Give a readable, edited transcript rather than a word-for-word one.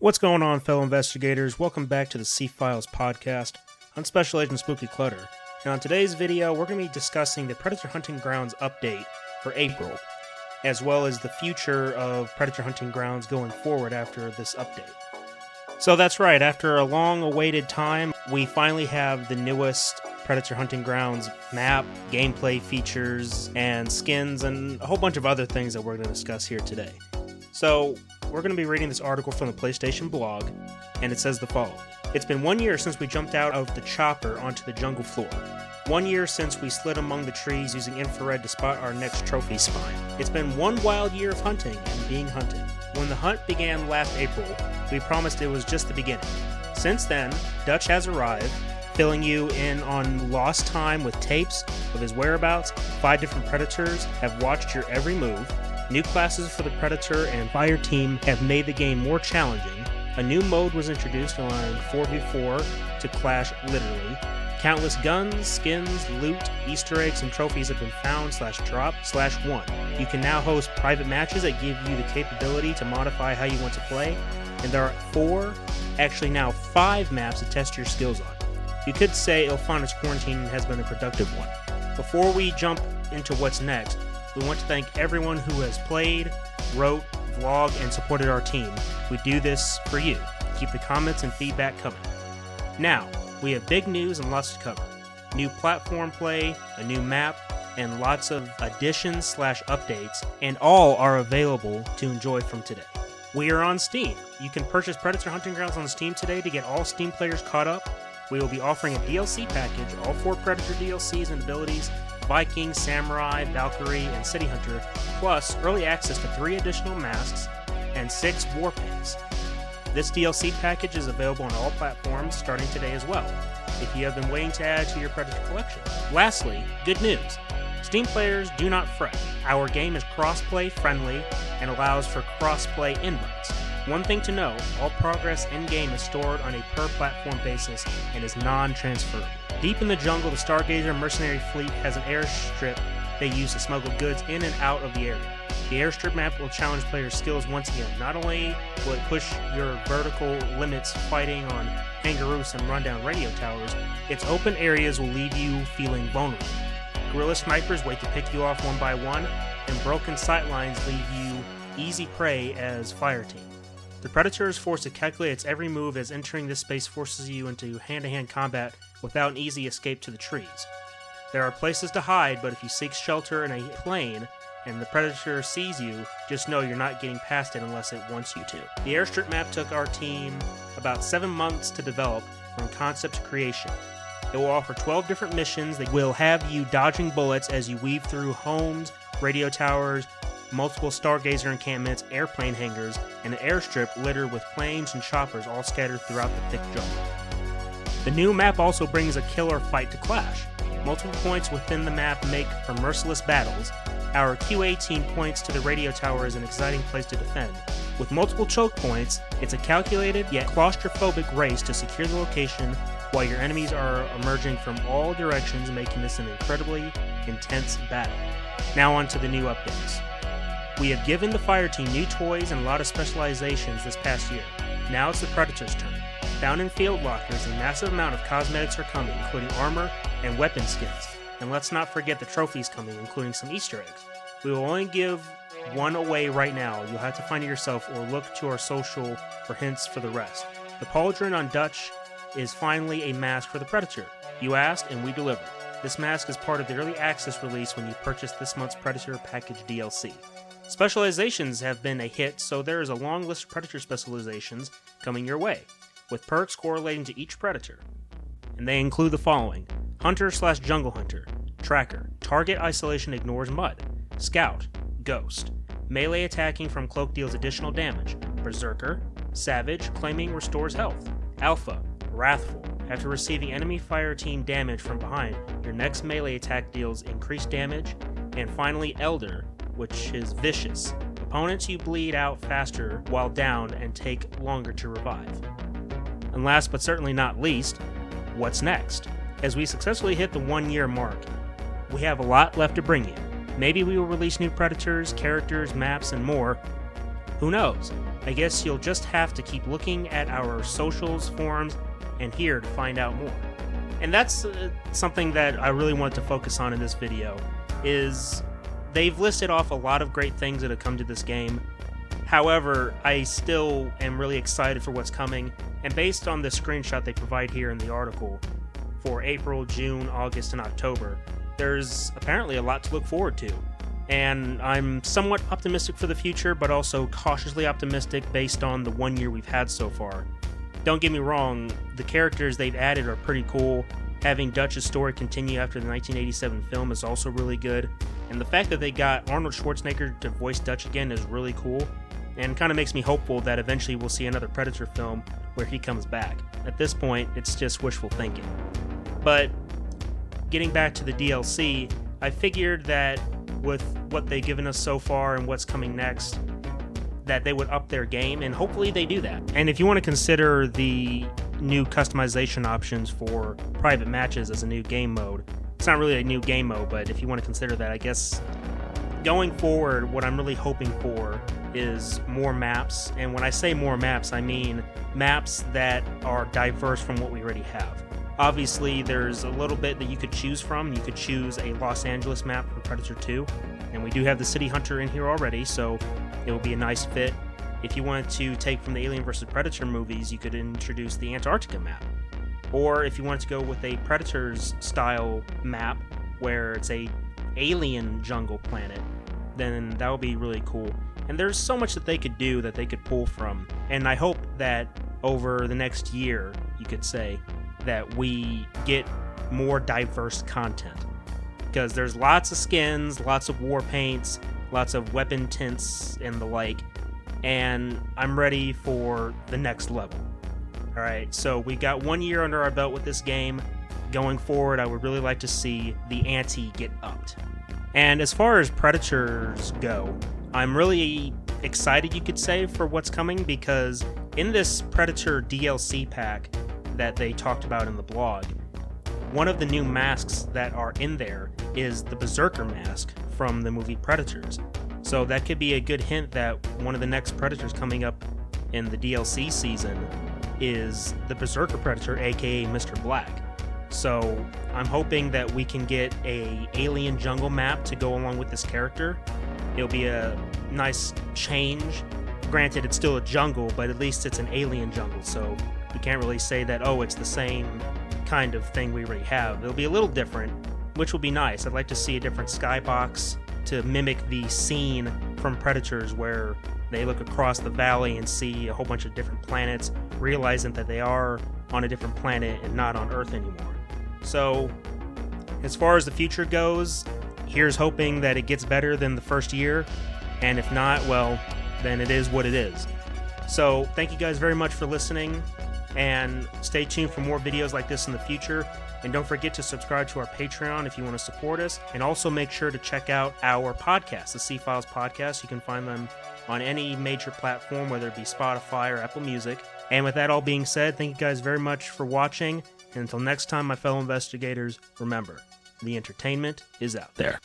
What's going on, fellow investigators? Welcome back to the C-Files podcast on Special Agent Spooky Clutter. And on today's video, we're going to be discussing the Predator Hunting Grounds update for April, as well as the future of Predator Hunting Grounds going forward after this update. So that's right, after a long-awaited time, we finally have the newest Predator Hunting Grounds map, gameplay features, and skins, and a whole bunch of other things that we're going to discuss here today. So, we're going to be reading this article from the PlayStation blog, and it says the following. It's been 1 year since we jumped out of the chopper onto the jungle floor. 1 year since we slid among the trees using infrared to spot our next trophy spine. It's been 1 wild year of hunting and being hunted. When the hunt began last April, we promised it was just the beginning. Since then, Dutch has arrived, filling you in on lost time with tapes of his whereabouts. 5 different predators have watched your every move. New classes for the Predator and Fire team have made the game more challenging. A new mode was introduced, allowing 4v4 to clash literally. Countless guns, skins, loot, Easter eggs, and trophies have been found/drop/won. You can now host private matches that give you the capability to modify how you want to play. And there are 5 maps to test your skills on. You could say Ilfana's quarantine has been a productive one. Before we jump into what's next, we want to thank everyone who has played, wrote, vlogged, and supported our team. We do this for you. Keep the comments and feedback coming. Now, we have big news and lots to cover. New platform play, a new map, and lots of additions/updates, and all are available to enjoy from today. We are on Steam. You can purchase Predator Hunting Grounds on Steam today to get all Steam players caught up. We will be offering a DLC package, all 4 Predator DLCs and abilities, Viking, Samurai, Valkyrie, and City Hunter, plus early access to 3 additional masks and 6 war paints. This DLC package is available on all platforms starting today as well, if you have been waiting to add to your Predator collection. Lastly, good news. Steam players do not fret. Our game is cross-play friendly and allows for cross-play invites. One thing to know, all progress in-game is stored on a per-platform basis and is non-transferable. Deep in the jungle, the Stargazer mercenary fleet has an airstrip they use to smuggle goods in and out of the area. The Airstrip Map will challenge players' skills once again. Not only will it push your vertical limits fighting on kangaroos and rundown radio towers, its open areas will leave you feeling vulnerable. Guerrilla snipers wait to pick you off one by one, and broken sightlines leave you easy prey as Fire team. The Predator is forced to calculate its every move, as entering this space forces you into hand-to-hand combat without an easy escape to the trees. There are places to hide, but if you seek shelter in a plane and the Predator sees you, just know you're not getting past it unless it wants you to. The Airstrip Map took our team about 7 months to develop from concept to creation. It will offer 12 different missions that will have you dodging bullets as you weave through homes, radio towers, multiple Stargazer encampments, airplane hangars, and an airstrip littered with planes and choppers all scattered throughout the thick jungle. The new map also brings a killer fight to clash. Multiple points within the map make for merciless battles. Our Q18 points to the radio tower is an exciting place to defend. With multiple choke points, it's a calculated yet claustrophobic race to secure the location while your enemies are emerging from all directions, making this an incredibly intense battle. Now on to the new updates. We have given the Fire team new toys and a lot of specializations this past year. Now it's the Predator's turn. Found in field lockers, a massive amount of cosmetics are coming, including armor and weapon skins. And let's not forget the trophies coming, including some Easter eggs. We will only give one away right now. You'll have to find it yourself or look to our social for hints for the rest. The pauldron on Dutch is finally a mask for the Predator. You asked and we delivered. This mask is part of the early access release when you purchase this month's Predator Package DLC. Specializations have been a hit, so there is a long list of Predator specializations coming your way, with perks correlating to each Predator. And they include the following: Hunter/Jungle Hunter, Tracker, Target Isolation ignores mud, Scout, Ghost, Melee attacking from cloak deals additional damage, Berserker, Savage, claiming restores health, Alpha, Wrathful, after receiving enemy fire team damage from behind, your next melee attack deals increased damage, and finally Elder, which is vicious. Opponents you bleed out faster while down and take longer to revive. And last but certainly not least, what's next? As we successfully hit the 1 year mark, we have a lot left to bring you. Maybe we will release new Predators, characters, maps, and more. Who knows? I guess you'll just have to keep looking at our socials, forums, and here to find out more. And that's something that I really want to focus on in this video, is they've listed off a lot of great things that have come to this game. However, I still am really excited for what's coming, and based on the screenshot they provide here in the article, for April, June, August, and October, there's apparently a lot to look forward to. And I'm somewhat optimistic for the future, but also cautiously optimistic based on the 1 year we've had so far. Don't get me wrong, the characters they've added are pretty cool. Having Dutch's story continue after the 1987 film is also really good. And the fact that they got Arnold Schwarzenegger to voice Dutch again is really cool, and kind of makes me hopeful that eventually we'll see another Predator film where he comes back. At this point, it's just wishful thinking. But getting back to the DLC, I figured that with what they've given us so far and what's coming next, that they would up their game, and hopefully they do that. And if you want to consider the new customization options for private matches as a new game mode, it's not really a new game mode, but if you want to consider that, I guess going forward, what I'm really hoping for is more maps. And when I say more maps, I mean maps that are diverse from what we already have. Obviously, there's a little bit that you could choose from. You could choose a Los Angeles map for Predator 2, and we do have the City Hunter in here already, so it will be a nice fit. If you wanted to take from the Alien vs. Predator movies, you could introduce the Antarctica map. Or if you wanted to go with a Predators style map where it's a alien jungle planet, then that would be really cool. And there's so much that they could do, that they could pull from. And I hope that over the next year, you could say, that we get more diverse content. Because there's lots of skins, lots of war paints, lots of weapon tints and the like, and I'm ready for the next level. Alright, so we got 1 year under our belt with this game. Going forward, I would really like to see the ante get upped. And as far as Predators go, I'm really excited, you could say, for what's coming, because in this Predator DLC pack that they talked about in the blog, one of the new masks that are in there is the Berserker mask from the movie Predators. So that could be a good hint that one of the next Predators coming up in the DLC season is the Berserker Predator, aka Mr. Black. So I'm hoping that we can get a alien jungle map to go along with this character. It'll be a nice change. Granted, it's still a jungle, but at least it's an alien jungle, so we can't really say that, oh, it's the same kind of thing we already have. It'll be a little different, which will be nice. I'd like to see a different skybox to mimic the scene from Predators where they look across the valley and see a whole bunch of different planets, realizing that they are on a different planet and not on Earth anymore. So, as far as the future goes, here's hoping that it gets better than the first year, and if not, well, then it is what it is. So, thank you guys very much for listening, and stay tuned for more videos like this in the future. And don't forget to subscribe to our Patreon if you want to support us, and also make sure to check out our podcast, the C-Files Podcast. You can find them on any major platform, whether it be Spotify or Apple Music. And with that all being said, thank you guys very much for watching, and until next time, my fellow investigators, remember, the entertainment is out there.